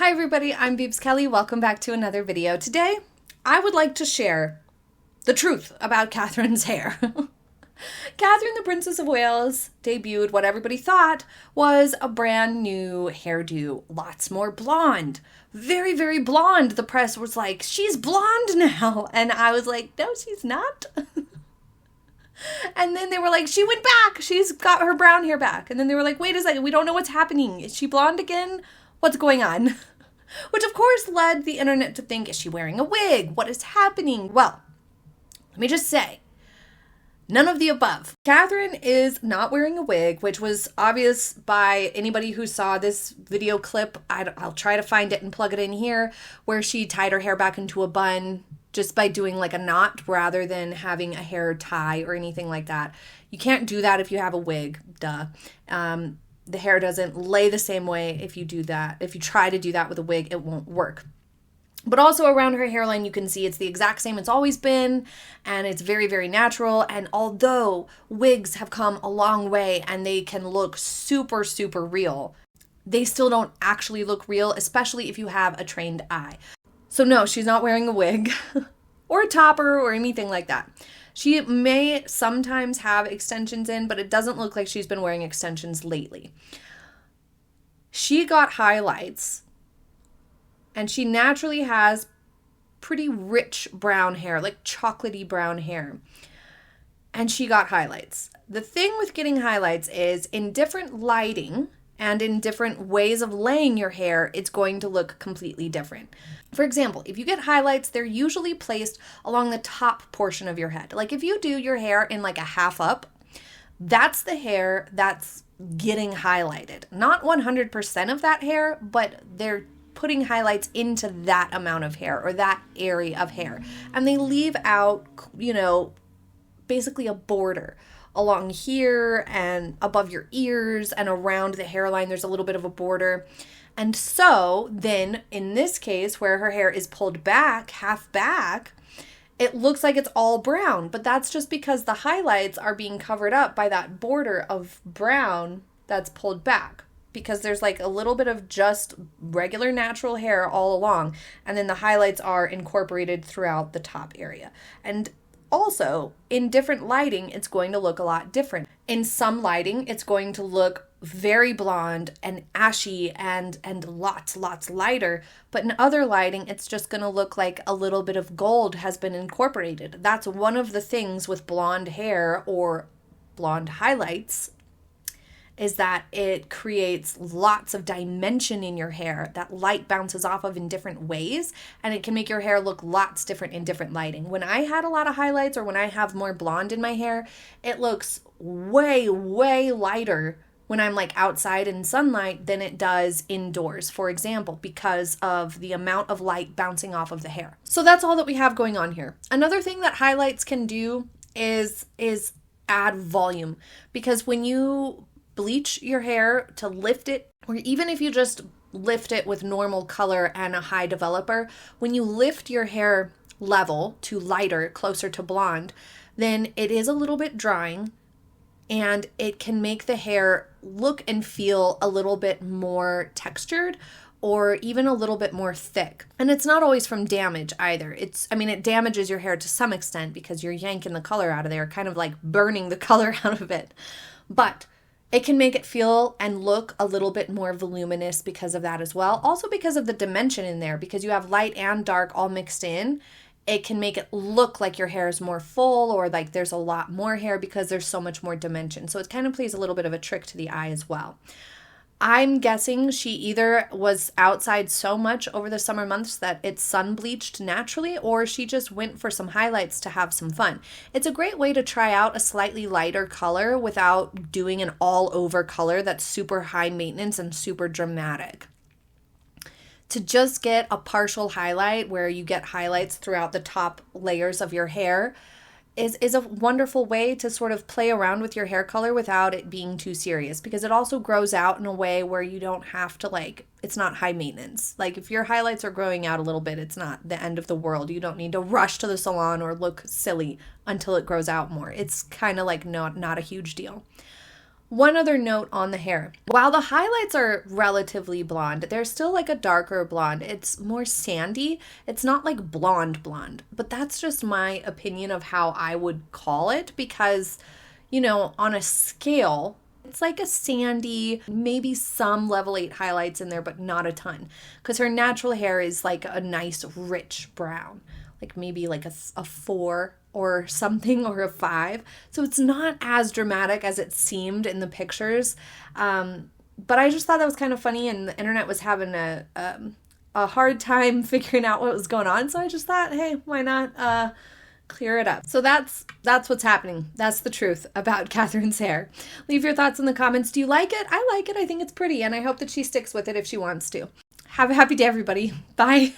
Hi everybody, I'm Beebs Kelly. Welcome back to another video. Today, I would like to share the truth about Catherine's hair. Catherine, the Princess of Wales, debuted what everybody thought was a brand new hairdo. Lots more blonde. Very, very blonde. The press was like, she's blonde now. And I was like, no, she's not. And then they were like, she went back. She's got her brown hair back. And then they were like, wait a second, we don't know what's happening. Is she blonde again? What's going on? Which of course led the internet to think, is she wearing a wig? What is happening? Well, let me just say, none of the above. Catherine is not wearing a wig, which was obvious by anybody who saw this video clip. I'll try to find it and plug it in here, where she tied her hair back into a bun just by doing like a knot rather than having a hair tie or anything like that. You can't do that if you have a wig, duh. The hair doesn't lay the same way if you do that. If you try to do that with a wig, it won't work. But also around her hairline, you can see it's the exact same it's always been, and it's very, very natural. And although wigs have come a long way and they can look super, super real, they still don't actually look real, especially if you have a trained eye. So no, she's not wearing a wig or a topper or anything like that. She may sometimes have extensions in, but it doesn't look like she's been wearing extensions lately. She got highlights, and she naturally has pretty rich brown hair, like chocolatey brown hair. And she got highlights. The thing with getting highlights is in different lighting and in different ways of laying your hair, it's going to look completely different. For example, if you get highlights, they're usually placed along the top portion of your head. Like if you do your hair in like a half up, that's the hair that's getting highlighted. Not 100% of that hair, but they're putting highlights into that amount of hair or that area of hair. And they leave out, basically a border along here and above your ears and around the hairline. There's a little bit of a border. And so then in this case where her hair is pulled back, half back, it looks like it's all brown, but that's just because the highlights are being covered up by that border of brown that's pulled back, because there's like a little bit of just regular natural hair all along, and then the highlights are incorporated throughout the top area. And also, in different lighting, it's going to look a lot different. In some lighting, it's going to look very blonde and ashy and lots lighter. But in other lighting, it's just going to look like a little bit of gold has been incorporated. That's one of the things with blonde hair or blonde highlights, is that it creates lots of dimension in your hair that light bounces off of in different ways, and it can make your hair look lots different in different lighting. When I had a lot of highlights or when I have more blonde in my hair, it looks way, way lighter when I'm like outside in sunlight than it does indoors, for example, because of the amount of light bouncing off of the hair. So that's all that we have going on here. Another thing that highlights can do is add volume, because when you bleach your hair to lift it, or even if you just lift it with normal color and a high developer, when you lift your hair level to lighter, closer to blonde, then it is a little bit drying, and it can make the hair look and feel a little bit more textured or even a little bit more thick. And it's not always from damage either. It damages your hair to some extent because you're yanking the color out of there, kind of like burning the color out of it. But it can make it feel and look a little bit more voluminous because of that as well. Also because of the dimension in there, because you have light and dark all mixed in, it can make it look like your hair is more full or like there's a lot more hair because there's so much more dimension. So it kind of plays a little bit of a trick to the eye as well. I'm guessing she either was outside so much over the summer months that it's sun bleached naturally, or she just went for some highlights to have some fun. It's a great way to try out a slightly lighter color without doing an all over color that's super high maintenance and super dramatic. To just get a partial highlight where you get highlights throughout the top layers of your hair is a wonderful way to sort of play around with your hair color without it being too serious, because it also grows out in a way where you don't have to it's not high maintenance. Like if your highlights are growing out a little bit, it's not the end of the world. You don't need to rush to the salon or look silly until it grows out more. It's kind of like not a huge deal. One other note on the hair. While the highlights are relatively blonde, they're still like a darker blonde. It's more sandy. It's not like blonde blonde, but that's just my opinion of how I would call it because, on a scale, it's like a sandy, maybe some level 8 highlights in there, but not a ton. Because her natural hair is like a nice rich brown, like maybe like a 4 or something, or a 5. So it's not as dramatic as it seemed in the pictures. But I just thought that was kind of funny, and the internet was having a hard time figuring out what was going on. So I just thought, hey, why not clear it up? So that's what's happening. That's the truth about Catherine's hair. Leave your thoughts in the comments. Do you like it? I like it. I think it's pretty, and I hope that she sticks with it if she wants to. Have a happy day, everybody. Bye.